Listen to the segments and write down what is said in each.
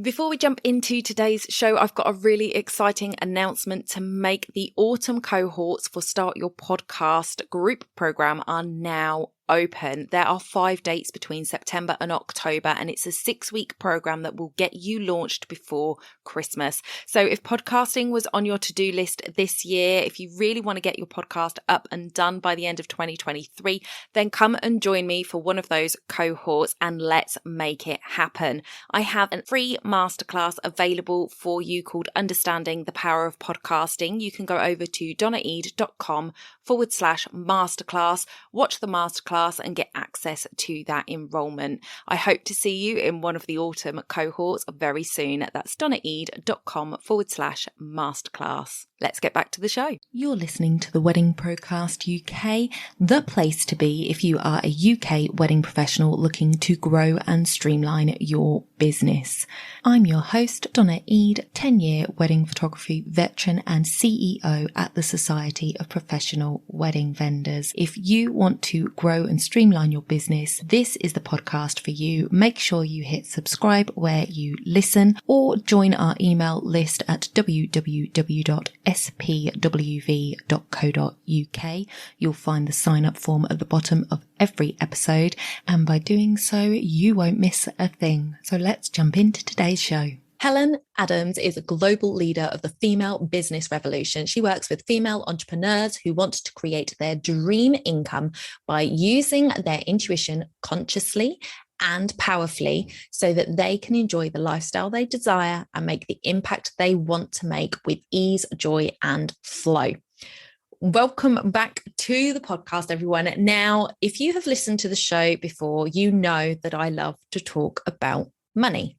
Before we jump into today's show, I've got a really exciting announcement to make. The autumn cohorts for Start Your Podcast group program are now open. There are 5 dates between September and October, and it's a 6-week program that will get you launched before Christmas. So if podcasting was on your to-do list this year, if you really want to get your podcast up and done by the end of 2023, then come and join me for one of those cohorts and let's make it happen. I have a free masterclass available for you called Understanding the Power of Podcasting. You can go over to donnaeade.com/masterclass, watch the masterclass and get access to that enrollment. I hope to see you in one of the autumn cohorts very soon. That's donnaeade.com/masterclass. Let's get back to the show. You're listening to the Wedding Procast UK, the place to be if you are a UK wedding professional looking to grow and streamline your business. I'm your host, Donna Eade, 10-year wedding photography veteran and CEO at the Society of Professional Wedding Vendors. If you want to grow and streamline your business, this is the podcast for you. Make sure you hit subscribe where you listen or join our email list at www.spwv.co.uk. You'll find the sign up form at the bottom of every episode, and by doing so, you won't miss a thing. So let's jump into today's show. Helen Adams is a global leader of the female business revolution. She works with female entrepreneurs who want to create their dream income by using their intuition consciously and powerfully so that they can enjoy the lifestyle they desire and make the impact they want to make with ease, joy, and flow. Welcome back to the podcast, everyone. Now, if you have listened to the show before, you know that I love to talk about money.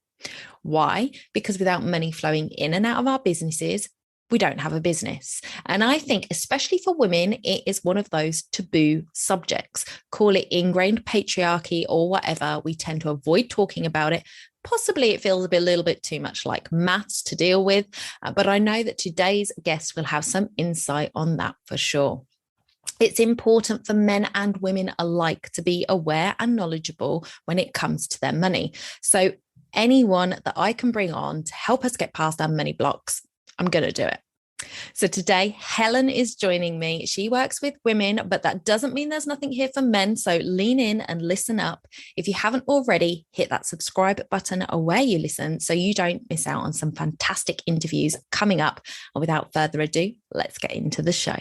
Why? Because without money flowing in and out of our businesses, we don't have a business. And I think, especially for women, it is one of those taboo subjects. Call it ingrained patriarchy or whatever. We tend to avoid talking about it. Possibly it feels a little bit too much like maths to deal with, but I know that today's guest will have some insight on that for sure. It's important for men and women alike to be aware and knowledgeable when it comes to their money. So anyone that I can bring on to help us get past our money blocks, I'm going to do it. So today, Helen is joining me. She works with women, but that doesn't mean there's nothing here for men. So lean in and listen up. If you haven't already, hit that subscribe button where you listen so you don't miss out on some fantastic interviews coming up. And without further ado, let's get into the show.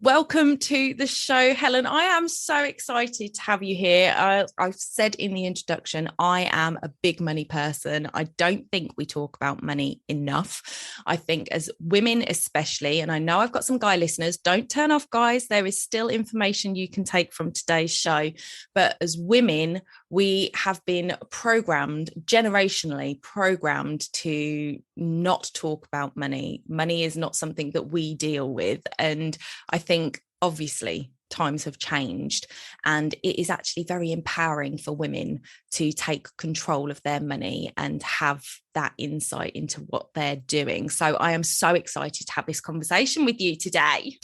Welcome to the show, Helen. I am so excited to have you here. I've said in the introduction, I am a big money person. I don't think we talk about money enough. I think as women especially, and I know I've got some guy listeners, don't turn off, guys. There is still information you can take from today's show. But as women, we have been generationally programmed to not talk about money. Money is not something that we deal with. And I think obviously times have changed, and it is actually very empowering for women to take control of their money and have that insight into what they're doing. So I am so excited to have this conversation with you today.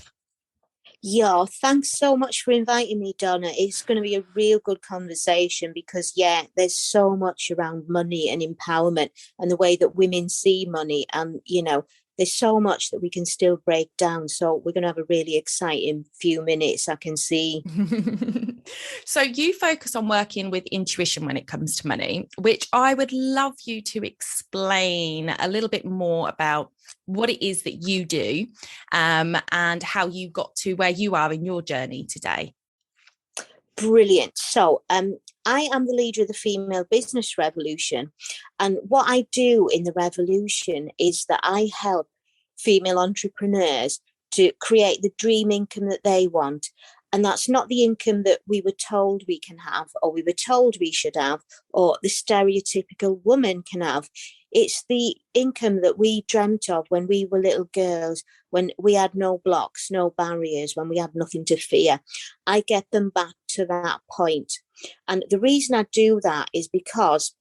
Yeah, thanks so much for inviting me, Donna. It's going to be a real good conversation because, there's so much around money and empowerment and the way that women see money. And, there's so much that we can still break down. So we're going to have a really exciting few minutes, I can see. So you focus on working with intuition when it comes to money, which I would love you to explain a little bit more about what it is that you do and how you got to where you are in your journey today. Brilliant. So I am the leader of the female business revolution. And what I do in the revolution is that I help female entrepreneurs to create the dream income that they want. And that's not the income that we were told we can have, or we were told we should have, or the stereotypical woman can have. It's the income that we dreamt of when we were little girls, when we had no blocks, no barriers, when we had nothing to fear. I get them back to that point. And the reason I do that is because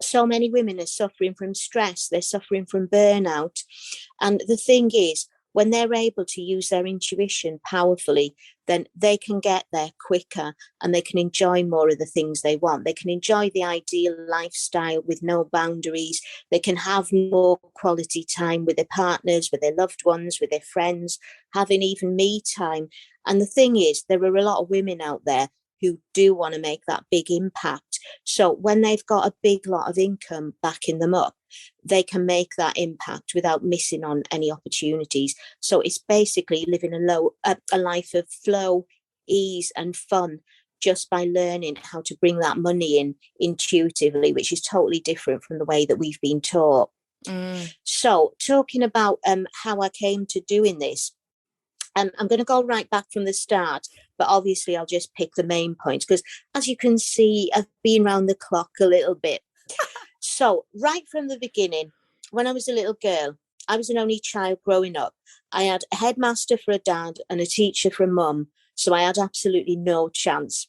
so many women are suffering from stress. They're suffering from burnout. And the thing is, when they're able to use their intuition powerfully, then they can get there quicker and they can enjoy more of the things they want. They can enjoy the ideal lifestyle with no boundaries. They can have more quality time with their partners, with their loved ones, with their friends, having even me time. And the thing is, there are a lot of women out there who do want to make that big impact. So when they've got a big lot of income backing them up, they can make that impact without missing on any opportunities. So it's basically living a life of flow, ease and fun, just by learning how to bring that money in intuitively, which is totally different from the way that we've been taught. So talking about how I came to doing this, I'm going to go right back from the start, but obviously I'll just pick the main points because, as you can see, I've been round the clock a little bit. So right from the beginning, when I was a little girl, I was an only child growing up. I had a headmaster for a dad and a teacher for a mum, so I had absolutely no chance.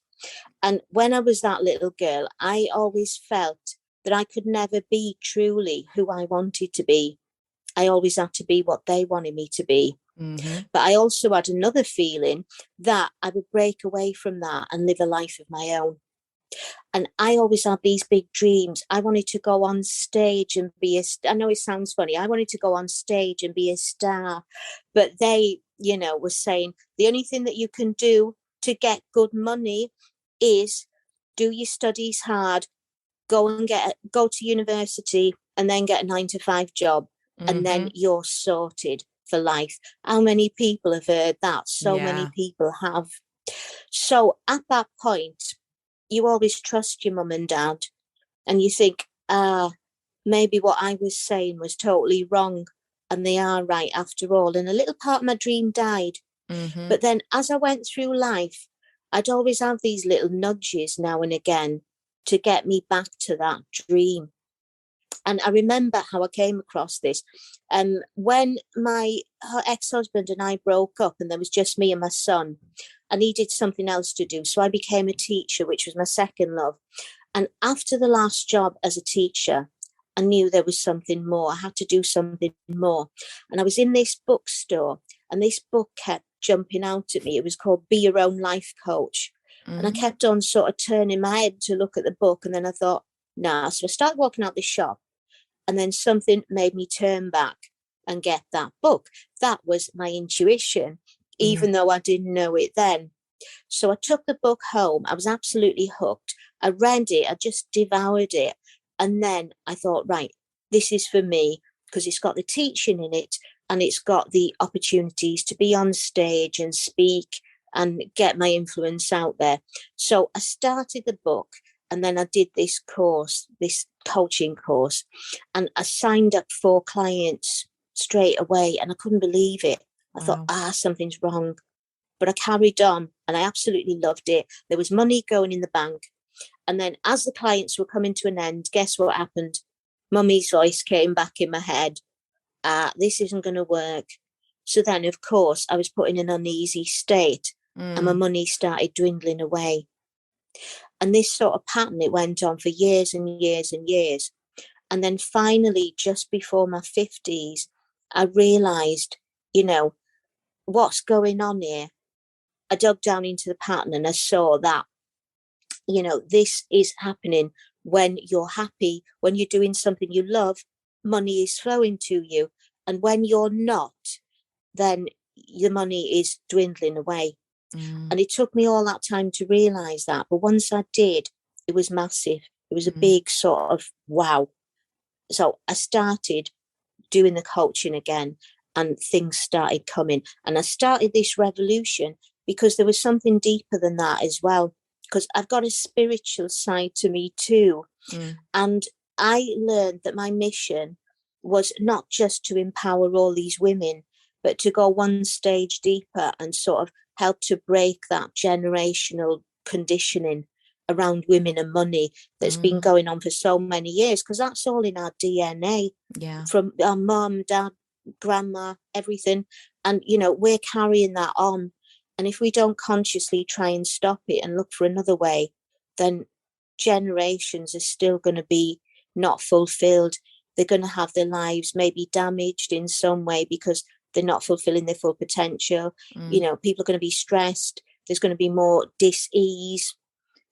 And when I was that little girl, I always felt that I could never be truly who I wanted to be. I always had to be what they wanted me to be. Mm-hmm. But I also had another feeling that I would break away from that and live a life of my own. And I always had these big dreams. I wanted to go on stage and I know it sounds funny. I wanted to go on stage and be a star. But they, were saying the only thing that you can do to get good money is do your studies hard, go to university and then get a 9-to-5 job. Mm-hmm. And then you're sorted for life. How many people have heard that? So many people have. So at that point, you always trust your mum and dad and you think, maybe what I was saying was totally wrong and they are right after all. And a little part of my dream died. Mm-hmm. But then as I went through life, I'd always have these little nudges now and again to get me back to that dream. And I remember how I came across this. When my ex-husband and I broke up and there was just me and my son, I needed something else to do. So I became a teacher, which was my second love. And after the last job as a teacher, I knew there was something more. I had to do something more. And I was in this bookstore and this book kept jumping out at me. It was called Be Your Own Life Coach. Mm-hmm. And I kept on sort of turning my head to look at the book. And then I thought, nah. So I started walking out the shop. And then something made me turn back and get that book. That was my intuition, even though I didn't know it then. So I took the book home. I was absolutely hooked. I read it. I just devoured it. And then I thought, right, this is for me because it's got the teaching in it and it's got the opportunities to be on stage and speak and get my influence out there. So I started the book. And then I did this course, this coaching course, and I signed up 4 clients straight away and I couldn't believe it. I thought, something's wrong. But I carried on and I absolutely loved it. There was money going in the bank. And then as the clients were coming to an end, guess what happened? Mummy's voice came back in my head. This isn't going to work. So then, of course, I was put in an uneasy state and my money started dwindling away. And this sort of pattern, it went on for years and years and years. And then finally, just before my 50s, I realised, what's going on here? I dug down into the pattern and I saw that, this is happening when you're happy, when you're doing something you love, money is flowing to you. And when you're not, then the money is dwindling away. And it took me all that time to realise that. But once I did, it was massive. It was a big sort of wow. So I started doing the coaching again and things started coming. And I started this revolution because there was something deeper than that as well. Because I've got a spiritual side to me too. And I learned that my mission was not just to empower all these women, but to go one stage deeper and sort of help to break that generational conditioning around women and money that's been going on for so many years, because that's all in our DNA from our mum, dad, grandma, everything. And, we're carrying that on. And if we don't consciously try and stop it and look for another way, then generations are still going to be not fulfilled. They're going to have their lives maybe damaged in some way because they're not fulfilling their full potential. Mm. People are going to be stressed. There's going to be more dis-ease.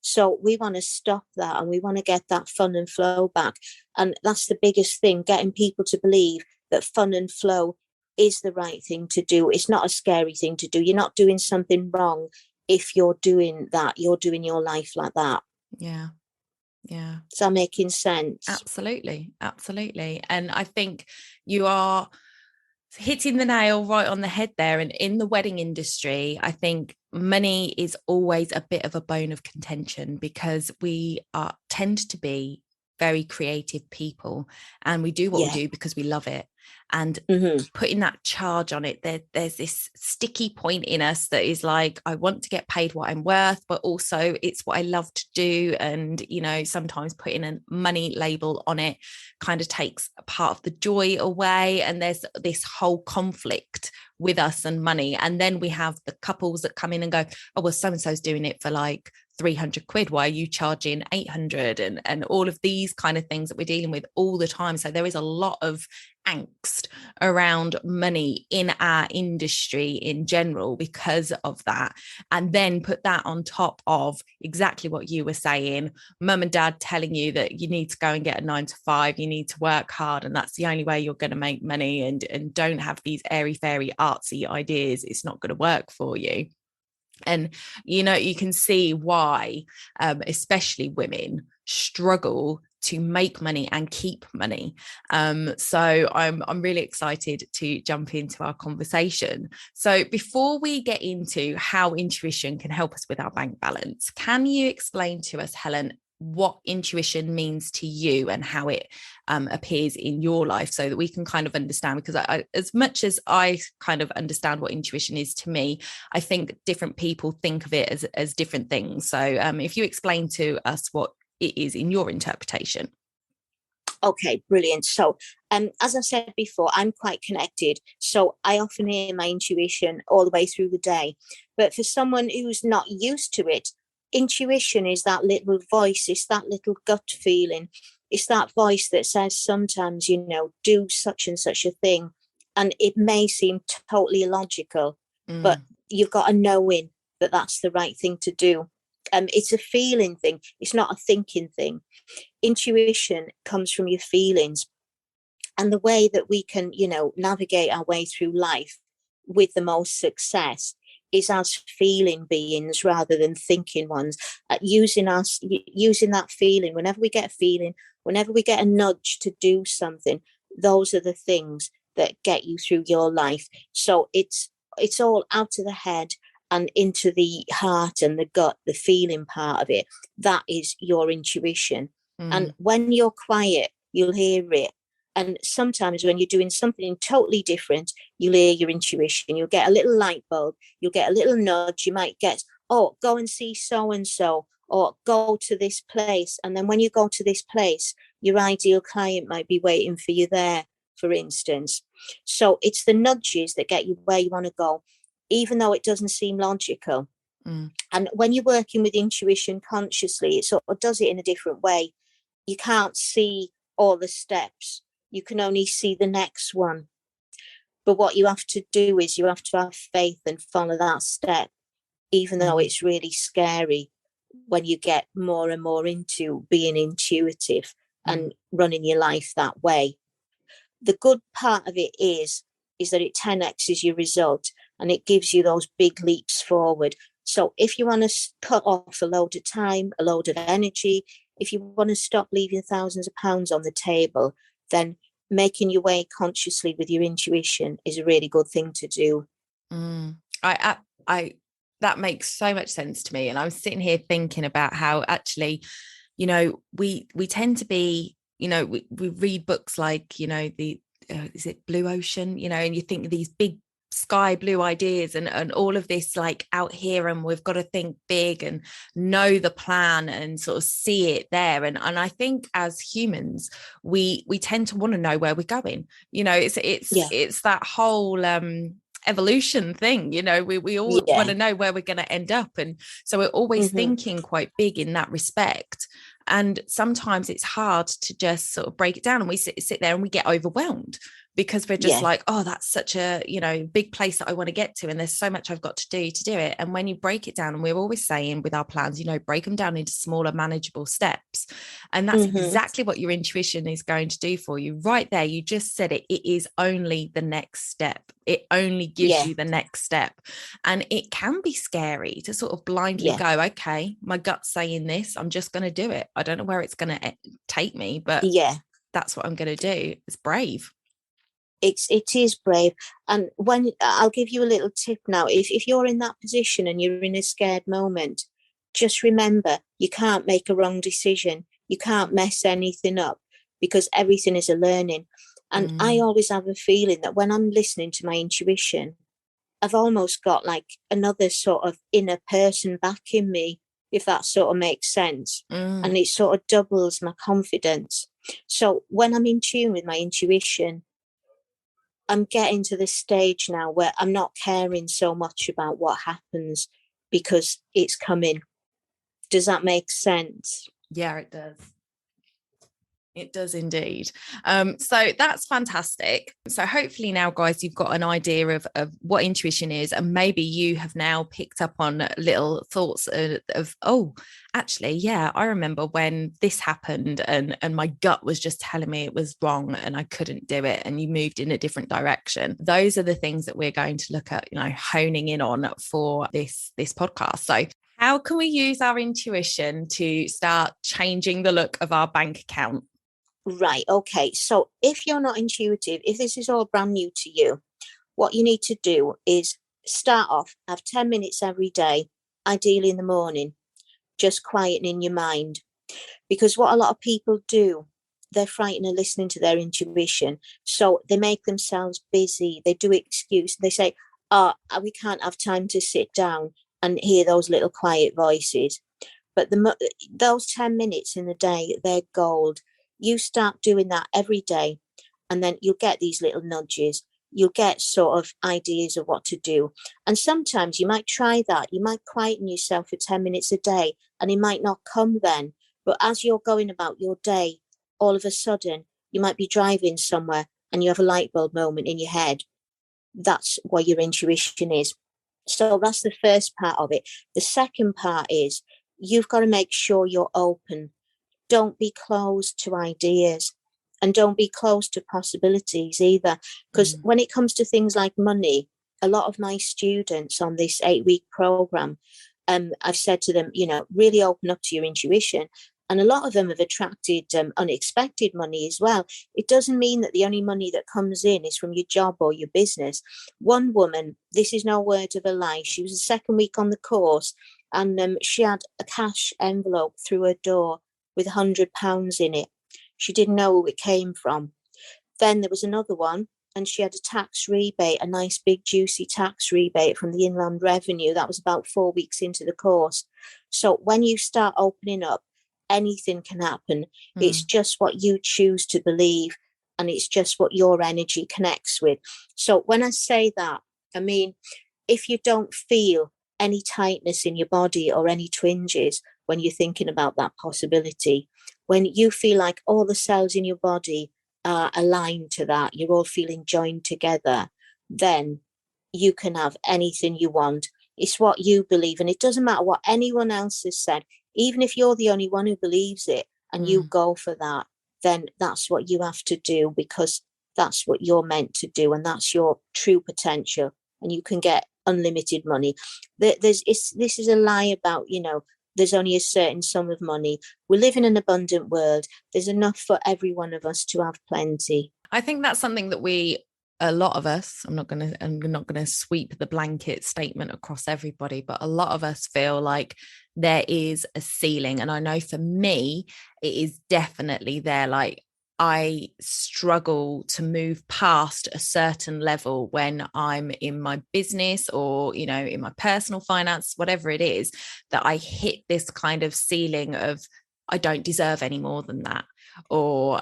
So we want to stop that, and we want to get that fun and flow back. And that's the biggest thing, getting people to believe that fun and flow is the right thing to do. It's not a scary thing to do. You're not doing something wrong if you're doing that. You're doing your life like that. Yeah. Yeah. Is that making sense? Absolutely. Absolutely. And I think you are hitting the nail right on the head there. And in the wedding industry, I think money is always a bit of a bone of contention, because we tend to be very creative people, and we do what we do because we love it. And putting that charge on it, there's this sticky point in us that is like, I want to get paid what I'm worth, but also it's what I love to do. And, sometimes putting a money label on it kind of takes a part of the joy away. And there's this whole conflict with us and money. And then we have the couples that come in and go, oh, well, so-and-so's doing it for like 300 quid. Why are you charging 800? And all of these kind of things that we're dealing with all the time. So there is a lot of angst around money in our industry in general because of that. And then put that on top of exactly what you were saying, mum and dad telling you that you need to go and get a 9 to 5, you need to work hard, and that's the only way you're going to make money, and don't have these airy fairy artsy ideas. It's not going to work for you. And, you can see why, especially women, struggle to make money and keep money. So I'm really excited to jump into our conversation. So before we get into how intuition can help us with our bank balance, can you explain to us, Helen, what intuition means to you and how it appears in your life, so that we can kind of understand? Because as much as I kind of understand what intuition is to me, I think different people think of it as different things. So if you explain to us what it is in your interpretation. Okay, brilliant. So as I said before, I'm quite connected. So I often hear my intuition all the way through the day. But for someone who's not used to it, intuition is that little voice, it's that little gut feeling. It's that voice that says sometimes, do such and such a thing. And it may seem totally illogical, but you've got a knowing that that's the right thing to do. It's a feeling thing. It's not a thinking thing. Intuition comes from your feelings. And the way that we can, navigate our way through life with the most success is as feeling beings rather than thinking ones. Using that feeling. Whenever we get a feeling, whenever we get a nudge to do something, those are the things that get you through your life. So it's all out of the head and into the heart and the gut, the feeling part of it. That is your intuition. And when you're quiet, you'll hear it. And sometimes when you're doing something totally different, you'll hear your intuition. You'll get a little light bulb. You'll get a little nudge. You might get, oh, go and see so-and-so, or go to this place. And then when you go to this place, your ideal client might be waiting for you there, for instance. So it's the nudges that get you where you want to go, even though it doesn't seem logical. And when you're working with intuition consciously, it sort of does it in a different way. You can't see all the steps. You can only see the next one. But what you have to do is you have to have faith and follow that step, even though it's really scary when you get more and more into being intuitive and running your life that way. The good part of it is that it 10x's your result, and it gives you those big leaps forward. So if you want to cut off a load of time, a load of energy, if you want to stop leaving thousands of pounds on the table, then making your way consciously with your intuition is a really good thing to do. I that makes so much sense to me. And I'm sitting here thinking about how actually, we tend to be, we read books like, the is it Blue Ocean, and you think these big sky blue ideas and all of this like out here, and we've got to think big and know the plan and sort of see it there. And I think as humans, we tend to want to know where we're going. It's that whole evolution thing. We all want to know where we're going to end up, and so we're always thinking quite big in that respect. And sometimes it's hard to just sort of break it down, and we sit there and we get overwhelmed because we're just like, oh, that's such a, big place that I want to get to. And there's so much I've got to do it. And when you break it down, and we're always saying with our plans, break them down into smaller, manageable steps. And that's exactly what your intuition is going to do for you right there. You just said it. It is only the next step. It only gives you the next step. And it can be scary to sort of blindly go, okay, my gut's saying this, I'm just going to do it. I don't know where it's going to take me, but that's what I'm going to do. It's brave. It is brave. And when I'll give you a little tip now, if you're in that position and you're in a scared moment, just remember you can't make a wrong decision. You can't mess anything up, because everything is a learning. And I always have a feeling that when I'm listening to my intuition, I've almost got like another sort of inner person backing me, if that sort of makes sense. And it sort of doubles my confidence. So when I'm in tune with my intuition, I'm getting to the stage now where I'm not caring so much about what happens, because it's coming. Does that make sense? Yeah, it does. It does indeed. So that's fantastic. So hopefully now, guys, you've got an idea of what intuition is, and maybe you have now picked up on little thoughts of oh, actually, yeah, I remember when this happened and my gut was just telling me it was wrong and I couldn't do it, and you moved in a different direction. Those are the things that we're going to look at, honing in on for this podcast. So how can we use our intuition to start changing the look of our bank account? Right. Okay. So if you're not intuitive, if this is all brand new to you, what you need to do is start off, have 10 minutes every day, ideally in the morning, just quietening your mind. Because what a lot of people do, they're frightened of listening to their intuition. So they make themselves busy. They do excuse. They say, oh, we can't have time to sit down and hear those little quiet voices. But those 10 minutes in the day, they're gold. You start doing that every day, and then you'll get these little nudges. You'll get sort of ideas of what to do. And sometimes you might try that. You might quieten yourself for 10 minutes a day, and it might not come then. But as you're going about your day, all of a sudden, you might be driving somewhere and you have a light bulb moment in your head. That's where your intuition is. So that's the first part of it. The second part is you've got to make sure you're open. Don't be closed to ideas, and don't be closed to possibilities either. Because when it comes to things like money, a lot of my students on this 8-week program, I've said to them, really open up to your intuition. And a lot of them have attracted unexpected money as well. It doesn't mean that the only money that comes in is from your job or your business. One woman, this is no word of a lie, she was the second week on the course, and she had a cash envelope through her door with £100 in it. She didn't know where it came from. Then there was another one, and she had a tax rebate, a nice big juicy tax rebate from the Inland Revenue. That was about 4 weeks into the course. So when you start opening up, anything can happen. It's just what you choose to believe, and it's just what your energy connects with. So when I say that, I mean, if you don't feel any tightness in your body or any twinges when you're thinking about that possibility, when you feel like all the cells in your body are aligned to that, you're all feeling joined together, then you can have anything you want. It's what you believe, and it doesn't matter what anyone else has said. Even if you're the only one who believes it and you go for that, then that's what you have to do, because that's what you're meant to do, and that's your true potential, and you can get unlimited money. This is a lie about, there's only a certain sum of money. We live in an abundant world. There's enough for every one of us to have plenty. I think that's something that a lot of us, I'm not going to sweep the blanket statement across everybody, but a lot of us feel like there is a ceiling. And I know for me, it is definitely there. Like, I struggle to move past a certain level when I'm in my business or, in my personal finance, whatever it is, that I hit this kind of ceiling of, I don't deserve any more than that. Or,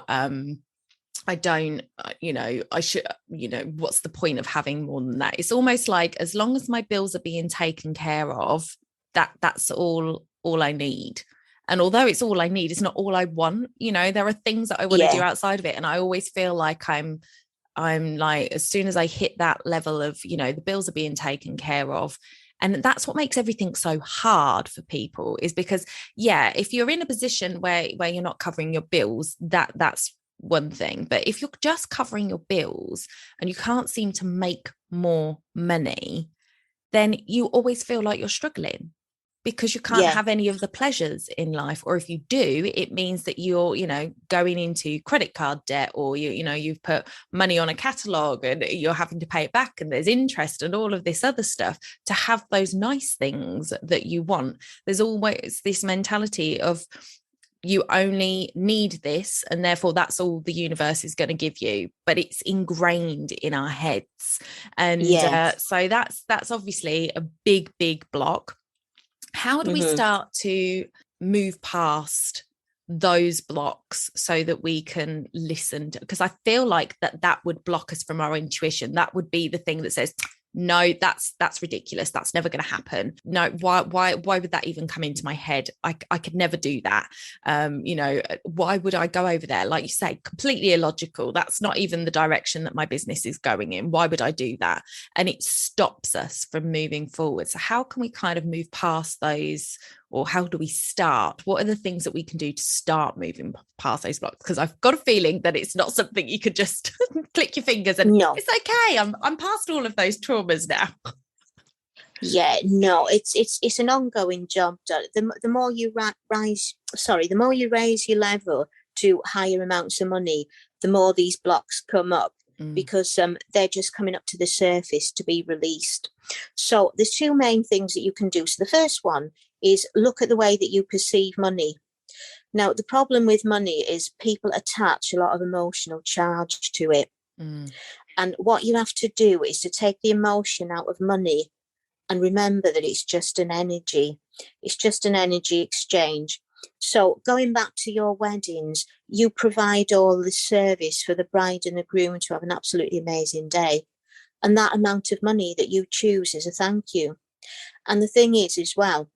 I don't, I should, what's the point of having more than that? It's almost like, as long as my bills are being taken care of, that's all I need. And although it's all I need, it's not all I want. There are things that I want to do outside of it. And I always feel like I'm I'm like, as soon as I hit that level of, you know, the bills are being taken care of. And that's what makes everything so hard for people, is because, yeah, if you're in a position where you're not covering your bills, that's one thing. But if you're just covering your bills and you can't seem to make more money, then you always feel like you're struggling, because you can't Yeah. have any of the pleasures in life. Or if you do, it means that you're, you know, going into credit card debt, or you know, you've put money on a catalog and you're having to pay it back, and there's interest and all of this other stuff to have those nice things that you want. There's always this mentality of, you only need this and therefore that's all the universe is going to give you, but it's ingrained in our heads. And Yeah. so that's obviously a big block. How do we start to move past those blocks so that we can listen to, because I feel like that would block us from our intuition. That would be the thing that says, no, that's ridiculous, that's never going to happen. No, why would that even come into my head? I could never do that. You know, why would I go over there? Like you say, completely illogical. That's not even the direction that my business is going in. Why would I do that? And it stops us from moving forward. So how can we kind of move past those, or how do we start? What are the things that we can do to start moving past those blocks? Because I've got a feeling that it's not something you could just click your fingers and No. it's okay. I'm past all of those traumas now. Yeah, no, it's an ongoing job. The more you the more you raise your level to higher amounts of money, the more these blocks come up, because they're just coming up to the surface to be released. So there's two main things that you can do. So the first one is look at the way that you perceive money. Now, the problem with money is people attach a lot of emotional charge to it. And what you have to do is to take the emotion out of money and remember that it's just an energy. It's just an energy exchange. So going back to your weddings, you provide all the service for the bride and the groom to have an absolutely amazing day. And that amount of money that you choose is a thank you. And the thing is as well,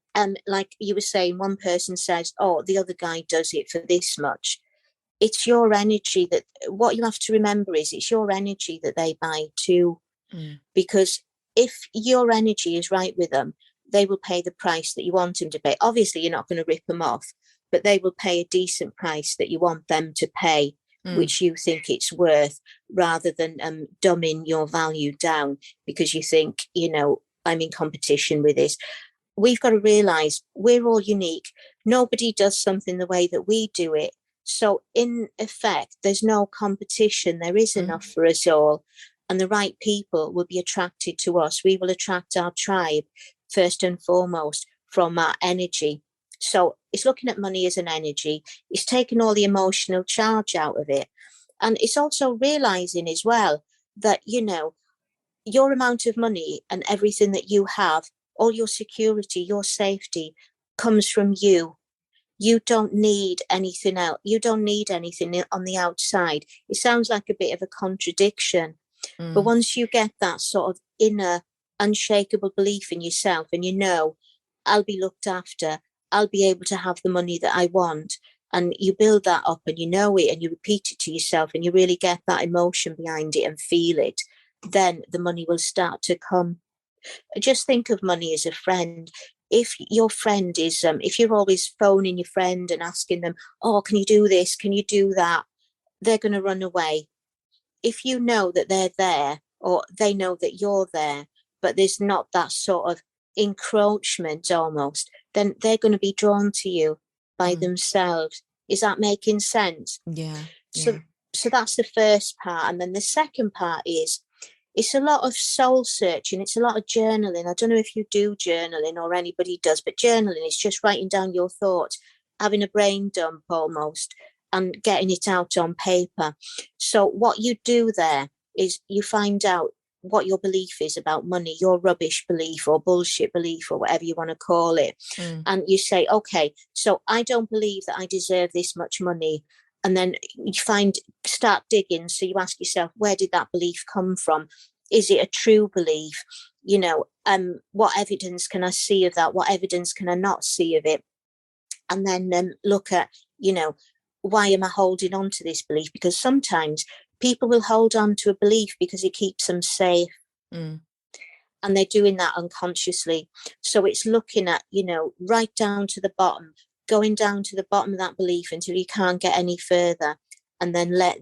like you were saying, one person says, oh, the other guy does it for this much. It's your energy that, what you have to remember is it's your energy that they buy too. Because if your energy is right with them, they will pay the price that you want them to pay. Obviously, you're not going to rip them off, but they will pay a decent price that you want them to pay, which you think it's worth, rather than dumbing your value down because you think, you know, I'm in competition with this. We've got to realize we're all unique. Nobody does something the way that we do it. So in effect, there's no competition. There is enough for us all. And the right people will be attracted to us. We will attract our tribe first and foremost from our energy. So it's looking at money as an energy. It's taking all the emotional charge out of it. And it's also realizing as well that, you know, your amount of money and everything that you have, all your security, your safety comes from you. You don't need anything else. You don't need anything on the outside. It sounds like a bit of a contradiction. But once you get that sort of inner, unshakable belief in yourself, and you know, I'll be looked after, I'll be able to have the money that I want, and you build that up and you know it and you repeat it to yourself and you really get that emotion behind it and feel it, then the money will start to come. Just think of money as a friend. If your friend is, if you're always phoning your friend and asking them, oh, can you do this? Can you do that? They're going to run away. If you know that they're there, or they know that you're there, but there's not that sort of encroachment almost, then they're going to be drawn to you by themselves. Is that making sense? Yeah. So that's the first part. And then the second part is, it's a lot of soul searching. It's a lot of journaling. I don't know if you do journaling or anybody does, but journaling is just writing down your thoughts, having a brain dump almost, and getting it out on paper. So what you do there is you find out what your belief is about money, your rubbish belief or bullshit belief or whatever you want to call it. And you say, okay, so I don't believe that I deserve this much money. And then you start digging. So you ask yourself, where did that belief come from? Is it a true belief? You know, what evidence can I see of that? What evidence can I not see of it? And then look at, you know, why am I holding on to this belief? Because sometimes people will hold on to a belief because it keeps them safe. Mm. And they're doing that unconsciously. So it's looking at, right down to the bottom, going down to the bottom of that belief until you can't get any further, and then let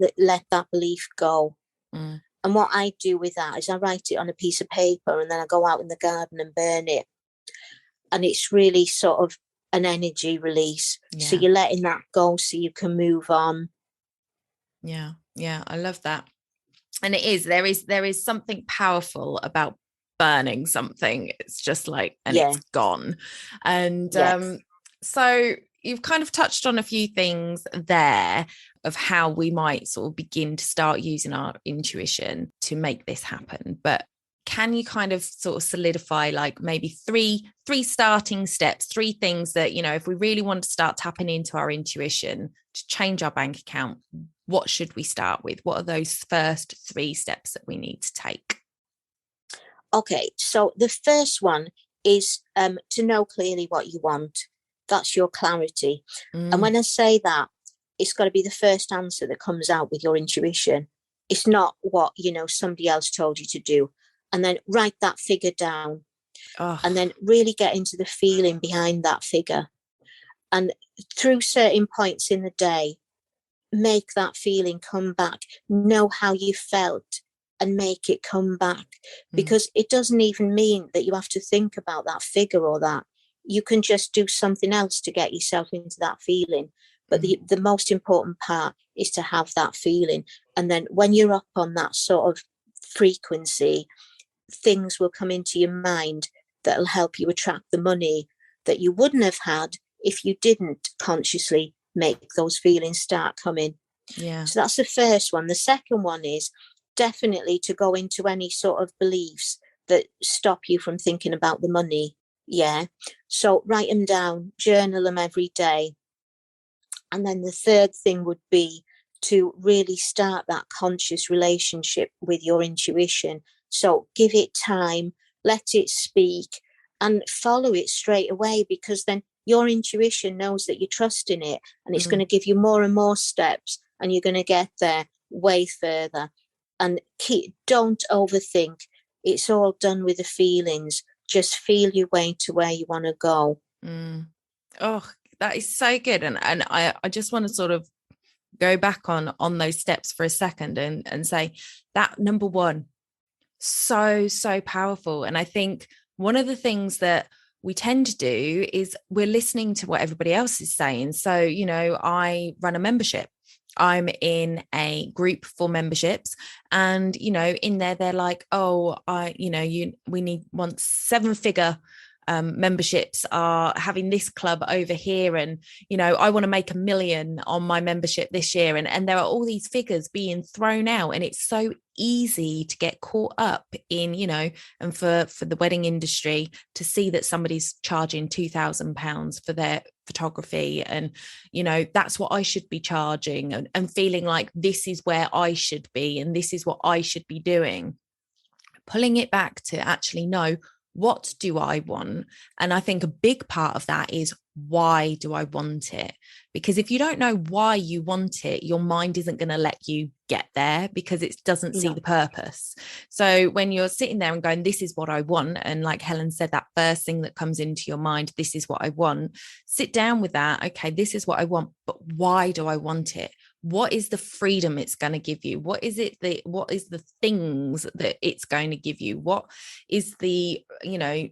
that belief go. Mm. And what I do with that is I write it on a piece of paper, and then I go out in the garden and burn it. And it's really sort of an energy release. Yeah. So you're letting that go so you can move on. Yeah. Yeah. I love that. And there is something powerful about burning something. It's just like, and it's gone. And so you've kind of touched on a few things there of how we might sort of begin to start using our intuition to make this happen. But can you kind of sort of solidify like maybe three starting steps, three things that, if we really want to start tapping into our intuition to change our bank account, what should we start with? What are those first 3 steps that we need to take? Okay, so the first one is to know clearly what you want. That's your clarity. And when I say that, it's got to be the first answer that comes out with your intuition. It's not what, somebody else told you to do. And then write that figure down. And then really get into the feeling behind that figure. And through certain points in the day, make that feeling come back. Know how you felt and make it come back. Because it doesn't even mean that you have to think about that figure or that. You can just do something else to get yourself into that feeling. But the most important part is to have that feeling. And then when you're up on that sort of frequency, things will come into your mind that'll help you attract the money that you wouldn't have had if you didn't consciously make those feelings start coming. Yeah. So that's the first one. The second one is definitely to go into any sort of beliefs that stop you from thinking about the money. Yeah. So write them down, journal them every day. And then the third thing would be to really start that conscious relationship with your intuition. So give it time, let it speak, and follow it straight away, because then your intuition knows that you're trusting it, and it's going to give you more and more steps, and you're going to get there way further. And don't overthink. It's all done with the feelings. Just feel your way to where you want to go. Oh, that is so good. And I just want to sort of go back on those steps for a second and say that number one, so powerful. And I think one of the things that we tend to do is we're listening to what everybody else is saying. So, I run a membership. I'm in a group for memberships, and in there they're like, oh, we want 7-figure memberships are having this club over here, and I want to make 1 million on my membership this year, and there are all these figures being thrown out, and it's so easy to get caught up in and for the wedding industry to see that somebody's charging £2,000 for their photography, and that's what I should be charging, and feeling like this is where I should be and this is what I should be doing. Pulling it back to actually know, what do I want? And I think a big part of that is, why do I want it? Because if you don't know why you want it, your mind isn't going to let you get there, because it doesn't see the purpose. So when you're sitting there and going, this is what I want, and like Helen said, that first thing that comes into your mind, this is what I want, sit down with that. Okay, this is what I want, but why do I want it? What is the freedom it's going to give you? What is the things that it's going to give you? What is the,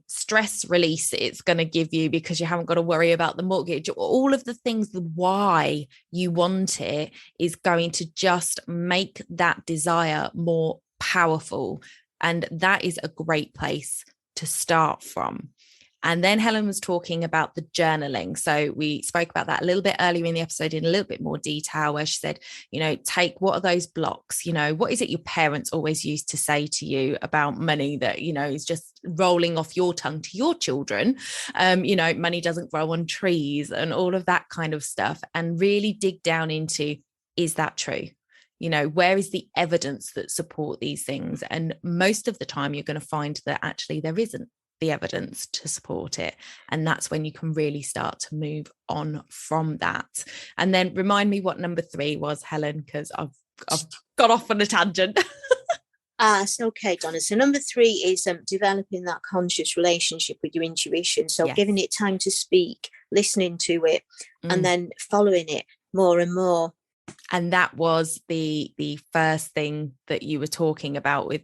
stress release it's going to give you, because you haven't got to worry about the mortgage? All of the things, the why you want it is going to just make that desire more powerful. And that is a great place to start from. And then Helen was talking about the journaling. So we spoke about that a little bit earlier in the episode in a little bit more detail, where she said, take, what are those blocks? What is it your parents always used to say to you about money that, is just rolling off your tongue to your children? Money doesn't grow on trees and all of that kind of stuff. And really dig down into, is that true? Where is the evidence that support these things? And most of the time you're going to find that actually there isn't. the evidence to support it. And that's when you can really start to move on from that. And then remind me what number 3 was, Helen, because I've got off on a tangent. It's okay, Donna. So number 3 is developing that conscious relationship with your intuition. So giving it time to speak, listening to it, and then following it more and more. And that was the first thing that you were talking about with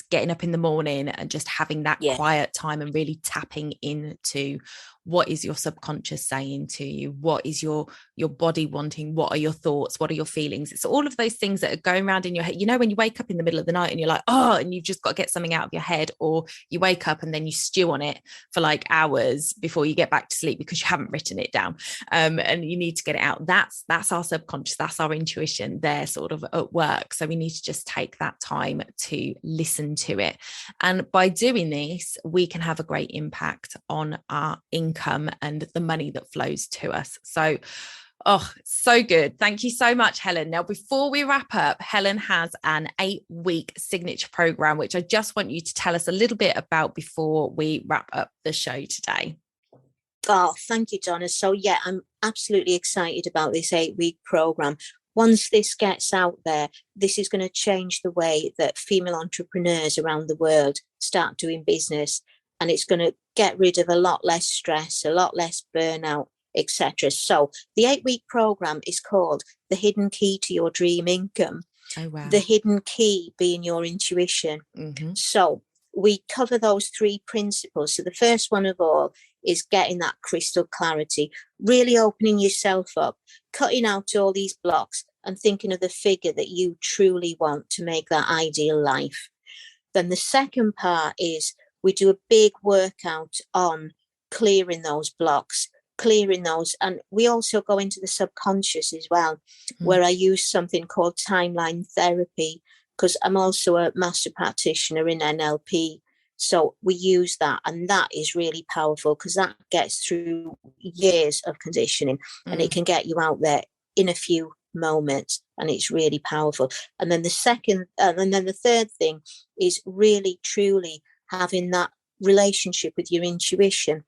getting up in the morning and just having that quiet time and really tapping into what is your subconscious saying to you, what is your body wanting, what are your thoughts, what are your feelings. It's all of those things that are going around in your head. You know, when you wake up in the middle of the night and you're like, oh, and you've just got to get something out of your head, or you wake up and then you stew on it for like hours before you get back to sleep because you haven't written it down, and you need to get it out. That's our subconscious, that's our intuition. They're sort of at work. So we need to just take that time to listen to it. And by doing this, we can have a great impact on our income and the money that flows to us. So, so good. Thank you so much, Helen. Now, before we wrap up, Helen has an 8-week signature program, which I just want you to tell us a little bit about before we wrap up the show today. Oh, thank you, Donna. So yeah, I'm absolutely excited about this 8-week program. Once this gets out there, this is going to change the way that female entrepreneurs around the world start doing business. And it's going to get rid of a lot less stress, a lot less burnout, etc. So the 8-week program is called The Hidden Key to Your Dream Income. Oh, wow. The hidden key being your intuition. So we cover those 3 principles. So the first one of all is getting that crystal clarity, really opening yourself up, cutting out all these blocks and thinking of the figure that you truly want to make that ideal life. Then the second part is we do a big workout on clearing those blocks, and we also go into the subconscious as well, where I use something called timeline therapy, because I'm also a master practitioner in NLP. So we use that, and that is really powerful because that gets through years of conditioning and it can get you out there in a few moments, and it's really powerful. And then the third thing is really truly having that relationship with your intuition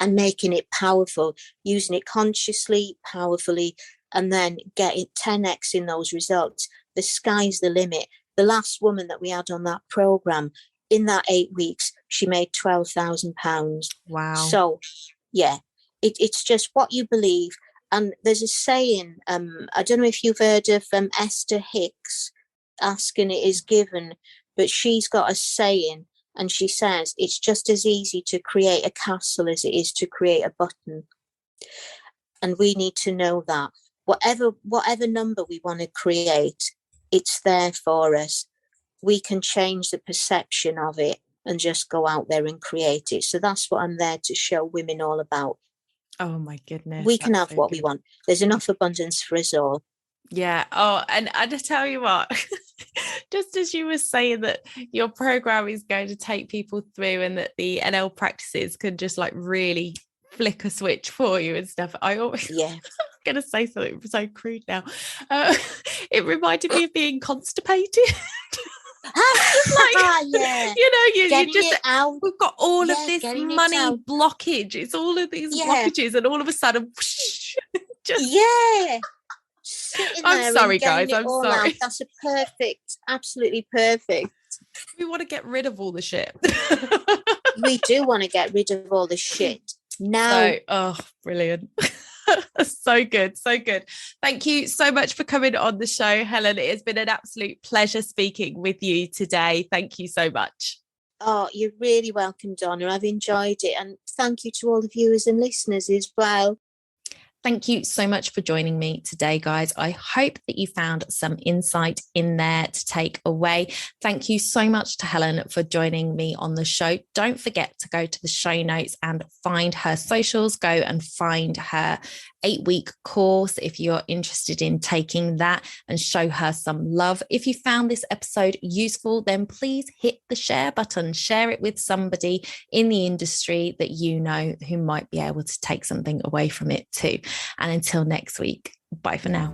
and making it powerful, using it consciously, powerfully, and then getting 10x in those results. The sky's the limit. The last woman that we had on that program, in that 8 weeks, she made £12,000. Wow. So yeah, it's just what you believe. And there's a saying, I don't know if you've heard of Esther Hicks, asking it is given, but she's got a saying, and she says it's just as easy to create a castle as it is to create a button. And we need to know that whatever number we want to create, it's there for us. We can change the perception of it and just go out there and create it. So that's what I'm there to show women all about. Oh my goodness. We can have what we want. There's enough abundance for us all. Yeah. Oh, and I just tell you what, just as you were saying that your program is going to take people through and that the NL practices can just like really flick a switch for you and stuff. I'm going to say something so crude now. It reminded me of being constipated. Yeah. You know, you just out. We've got all of this money blockage. It's all of these blockages, and all of a sudden, I'm sorry, guys. I'm sorry. That's absolutely perfect. We want to get rid of all the shit. We do want to get rid of all the shit now. Brilliant. So good. Thank you so much for coming on the show, Helen. It has been an absolute pleasure speaking with you today. Thank you so much. Oh, you're really welcome, Donna. I've enjoyed it. And thank you to all the viewers and listeners as well. Thank you so much for joining me today, guys. I hope that you found some insight in there to take away. Thank you so much to Helen for joining me on the show. Don't forget to go to the show notes and find her socials. Go and find her 8-week course if you're interested in taking that, and show her some love. If you found this episode useful, then please hit the share button. Share it with somebody in the industry that you know who might be able to take something away from it too. And until next week, bye for now.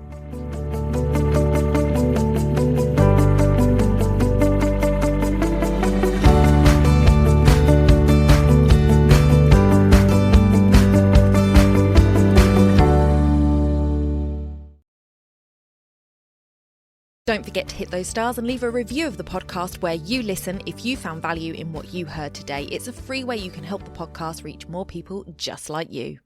Don't forget to hit those stars and leave a review of the podcast where you listen if you found value in what you heard today. It's a free way you can help the podcast reach more people just like you.